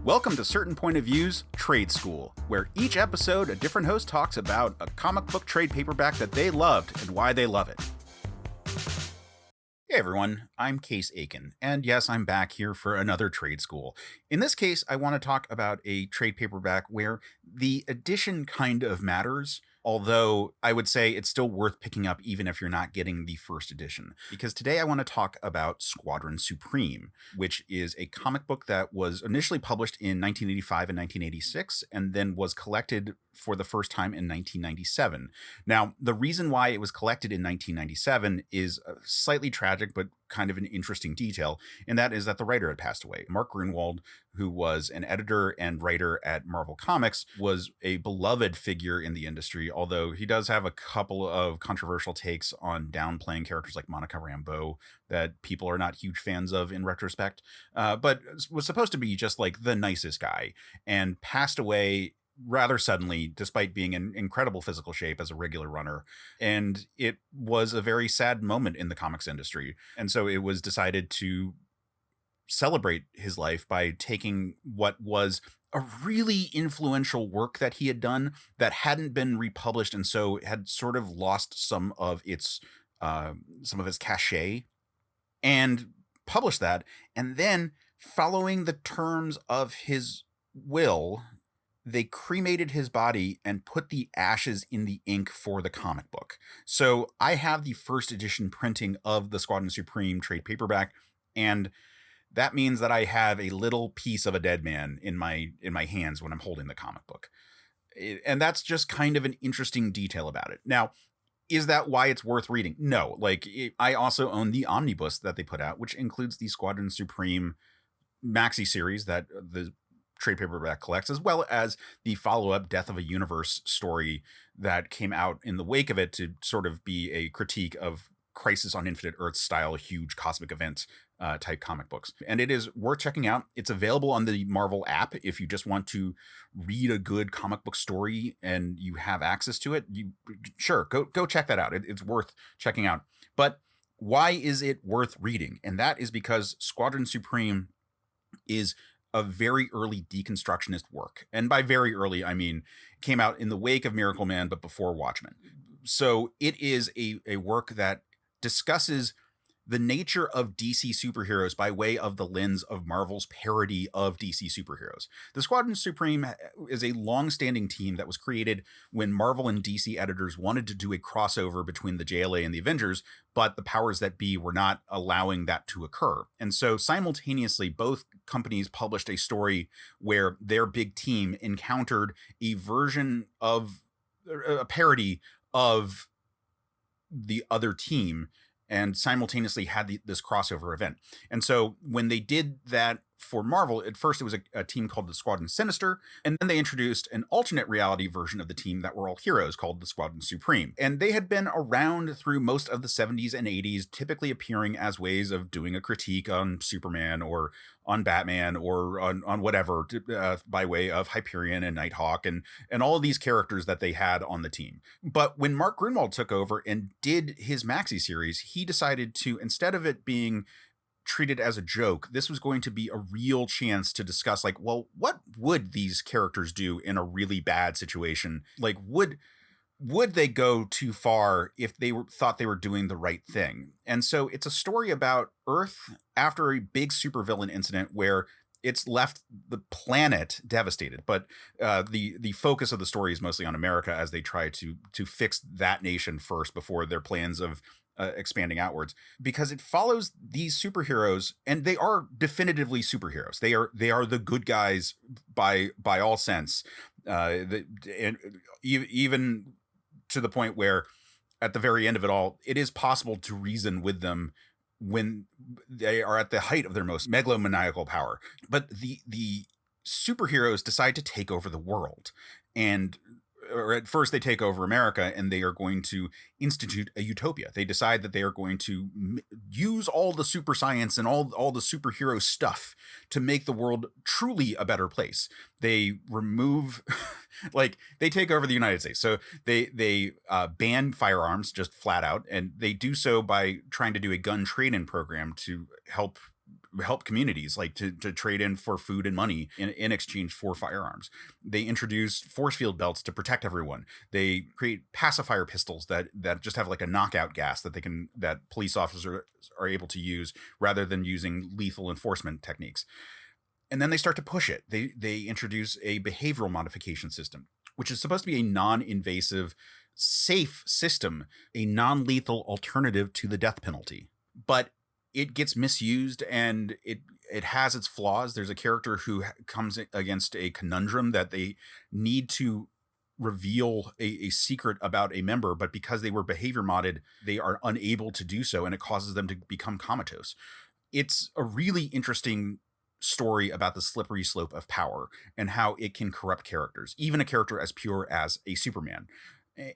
Welcome to Certain Point of View's Trade School, where each episode a different host talks about a comic book trade paperback that they loved and why they love it. Hey everyone, I'm Case Aiken, and yes, I'm back here for another trade school. In this case, I want to talk about a trade paperback where the edition kind of matters, although I would say it's still worth picking up even if you're not getting the first edition. Because today I want to talk about Squadron Supreme, which is a comic book that was initially published in 1985 and 1986, and then was collected for the first time in 1997. Now, the reason why it was collected in 1997 is slightly tragic, but kind of an interesting detail, and that is that the writer had passed away. Mark Gruenwald, who was an editor and writer at Marvel Comics, was a beloved figure in the industry, although he does have a couple of controversial takes on downplaying characters like Monica Rambeau that people are not huge fans of in retrospect, but was supposed to be just like the nicest guy, and passed away rather suddenly, despite being in incredible physical shape as a regular runner. And it was a very sad moment in the comics industry. And so it was decided to celebrate his life by taking what was a really influential work that he had done that hadn't been republished, and so had sort of lost some of its cachet, and published that. And then, following the terms of his will, they cremated his body and put the ashes in the ink for the comic book. So I have the first edition printing of the Squadron Supreme trade paperback, and that means that I have a little piece of a dead man in my hands when I'm holding the comic book. And that's just kind of an interesting detail about it. Now, is that why it's worth reading? No. I also own the omnibus that they put out, which includes the Squadron Supreme Maxi-Series that the trade paperback collects, as well as the follow-up Death of a Universe story that came out in the wake of it to sort of be a critique of Crisis on Infinite Earths style huge cosmic event type comic books. And it is worth checking out. It's available on the Marvel app if you just want to read a good comic book story and you have access to it. Go check that out. It's worth checking out. But why is it worth reading? And that is because Squadron Supreme is a very early deconstructionist work. And by very early, I mean, it came out in the wake of Miracle Man, but before Watchmen. So it is a work that discusses the nature of DC superheroes by way of the lens of Marvel's parody of DC superheroes. The Squadron Supreme is a long-standing team that was created when Marvel and DC editors wanted to do a crossover between the JLA and the Avengers, but the powers that be were not allowing that to occur. And so simultaneously, both companies published a story where their big team encountered a version of a parody of the other team, and simultaneously had this crossover event. And so when they did that for Marvel, at first it was a team called the Squadron Sinister, and then they introduced an alternate reality version of the team that were all heroes called the Squadron Supreme. And they had been around through most of the 70s and 80s, typically appearing as ways of doing a critique on Superman or on Batman or on whatever, by way of Hyperion and Nighthawk and all of these characters that they had on the team. But when Mark Gruenwald took over and did his Maxi-Series, he decided to, instead of it being treated as a joke, this was going to be a real chance to discuss, like, well, what would these characters do in a really bad situation? Like, would they go too far if they thought they were doing the right thing? And so it's a story about Earth after a big supervillain incident where it's left the planet devastated. But the focus of the story is mostly on America as they try to fix that nation first before their plans of expanding outwards, because it follows these superheroes, and they are definitively superheroes. They are the good guys by all sense, and even to the point where at the very end of it all, it is possible to reason with them when they are at the height of their most megalomaniacal power. But the superheroes decide to take over the world, or at first they take over America, and they are going to institute a utopia. They decide that they are going to use all the super science and all the superhero stuff to make the world truly a better place. They remove, they take over the United States. So they ban firearms just flat out, and they do so by trying to do a gun trade-in program to help help communities, like to trade in for food and money in exchange for firearms. They introduce force field belts to protect everyone. They create pacifier pistols that just have like a knockout gas that police officers are able to use rather than using lethal enforcement techniques. And then they start to push it. They introduce a behavioral modification system, which is supposed to be a non-invasive, safe system, a non-lethal alternative to the death penalty. But it gets misused, and it has its flaws. There's a character who comes against a conundrum that they need to reveal a secret about a member, but because they were behavior modded, they are unable to do so, and it causes them to become comatose. It's a really interesting story about the slippery slope of power and how it can corrupt characters, even a character as pure as a Superman.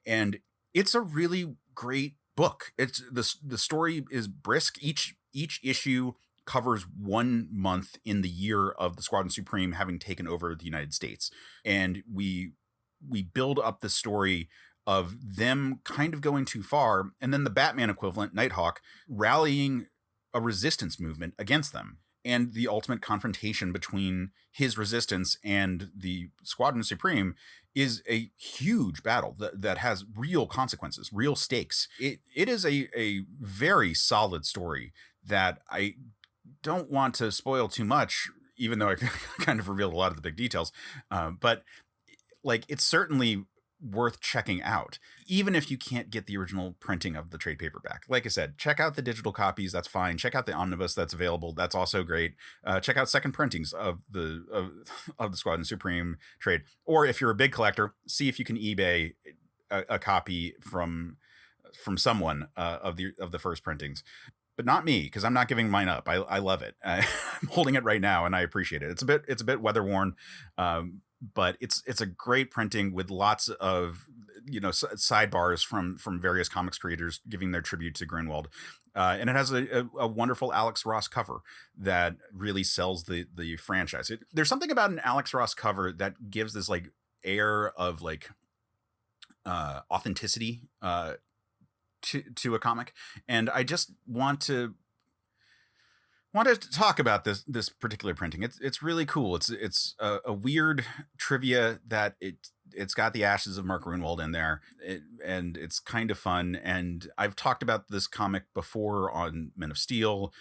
And it's a really great book. It's the story is brisk. Each issue covers 1 month in the year of the Squadron Supreme having taken over the United States, and we build up the story of them kind of going too far, and then the Batman equivalent, Nighthawk, rallying a resistance movement against them, and the ultimate confrontation between his resistance and the Squadron Supreme is a huge battle that has real consequences, real stakes. It is a very solid story that I don't want to spoil too much, even though I kind of revealed a lot of the big details. But like, it's certainly worth checking out, even if you can't get the original printing of the trade paperback. Like I said, check out the digital copies. That's fine. Check out the omnibus that's available. That's also great. Check out second printings of the Squadron Supreme trade. Or if you're a big collector, see if you can eBay a copy from someone of the first printings. But not me, because I'm not giving mine up. I love it. I'm holding it right now, and I appreciate it. It's a bit weather worn, but it's a great printing with lots of sidebars from various comics creators giving their tribute to Gruenwald, and it has a wonderful Alex Ross cover that really sells the franchise. There's something about an Alex Ross cover that gives this like air of like authenticity to a comic, and I just want to talk about this particular printing. It's really cool. It's a weird trivia that it's got the ashes of Mark Gruenwald in there, and it's kind of fun. And I've talked about this comic before on Men of Steel,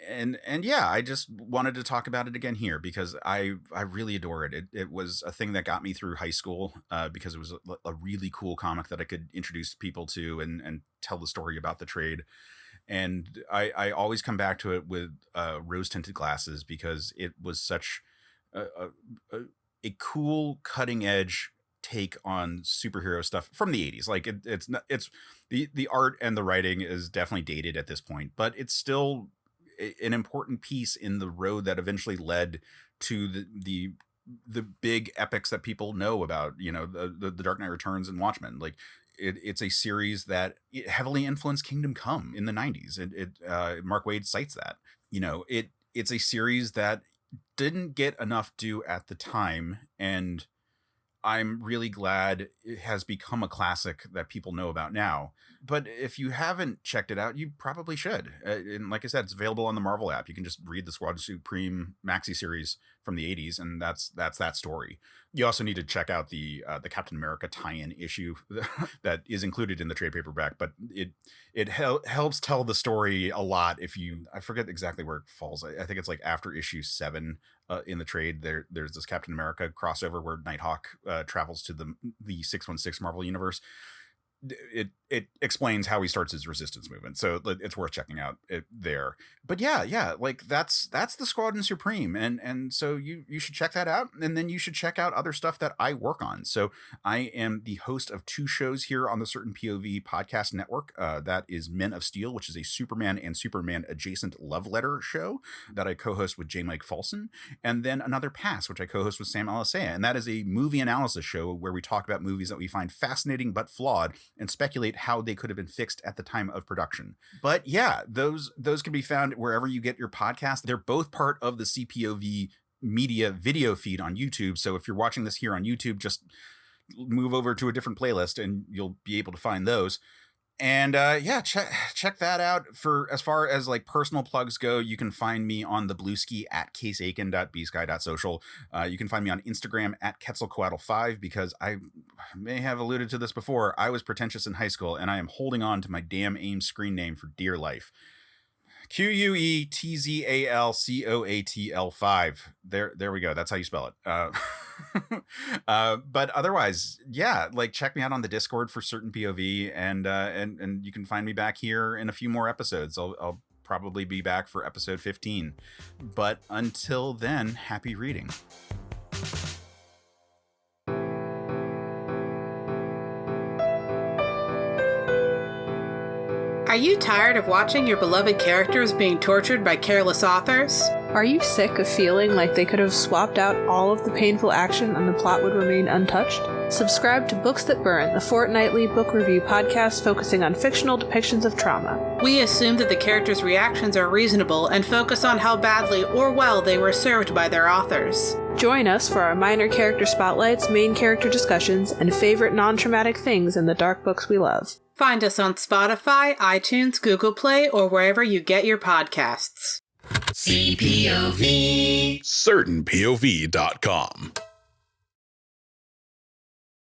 and yeah, I just wanted to talk about it again here because I really adore it. It was a thing that got me through high school because it was a really cool comic that I could introduce people to and tell the story about the trade. And I always come back to it with rose tinted glasses because it was such a cool cutting edge take on superhero stuff from the 80s. Like it's the art and the writing is definitely dated at this point, but it's still an important piece in the road that eventually led to the big epics that people know about, the Dark Knight Returns and Watchmen. Like it's a series that heavily influenced Kingdom Come in the 90s. Mark Waid cites that. It's a series that didn't get enough due at the time, and I'm really glad it has become a classic that people know about now. But if you haven't checked it out, you probably should. And like I said, it's available on the Marvel app. You can just read the Squadron Supreme Maxi-Series from the 80s, and that's that story. You also need to check out the Captain America tie-in issue that is included in the trade paperback, but it helps tell the story a lot. I forget exactly where it falls. I think it's like after issue 7 in the trade. There's this Captain America crossover where Nighthawk travels to the 616 Marvel universe. It explains how he starts his resistance movement, so it's worth checking out there. But yeah, like that's the Squadron Supreme, and so you should check that out, and then you should check out other stuff that I work on. So I am the host of 2 shows here on the Certain POV podcast network. That is Men of Steel, which is a Superman and Superman adjacent love letter show that I co-host with J. Mike Folson, and then Another Pass, which I co-host with Sam Alisea, and that is a movie analysis show where we talk about movies that we find fascinating but flawed and speculate how they could have been fixed at the time of production. But yeah, those can be found wherever you get your podcast. They're both part of the CPOV media video feed on YouTube. So if you're watching this here on YouTube, just move over to a different playlist and you'll be able to find those. And check that out. For as far as like personal plugs go, you can find me on the Bluesky at caseaiken.bsky.social. You can find me on Instagram at Quetzalcoatl5, because I may have alluded to this before. I was pretentious in high school, and I am holding on to my damn AIM screen name for dear life. QUETZALCOATL5. There we go. That's how you spell it. But otherwise, yeah, like check me out on the Discord for certain POV, and you can find me back here in a few more episodes. I'll probably be back for episode 15. But until then, happy reading. Are you tired of watching your beloved characters being tortured by careless authors? Are you sick of feeling like they could have swapped out all of the painful action and the plot would remain untouched? Subscribe to Books That Burn, the fortnightly book review podcast focusing on fictional depictions of trauma. We assume that the characters' reactions are reasonable and focus on how badly or well they were served by their authors. Join us for our minor character spotlights, main character discussions, and favorite non-traumatic things in the dark books we love. Find us on Spotify, iTunes, Google Play, or wherever you get your podcasts. CPOV. CertainPOV.com.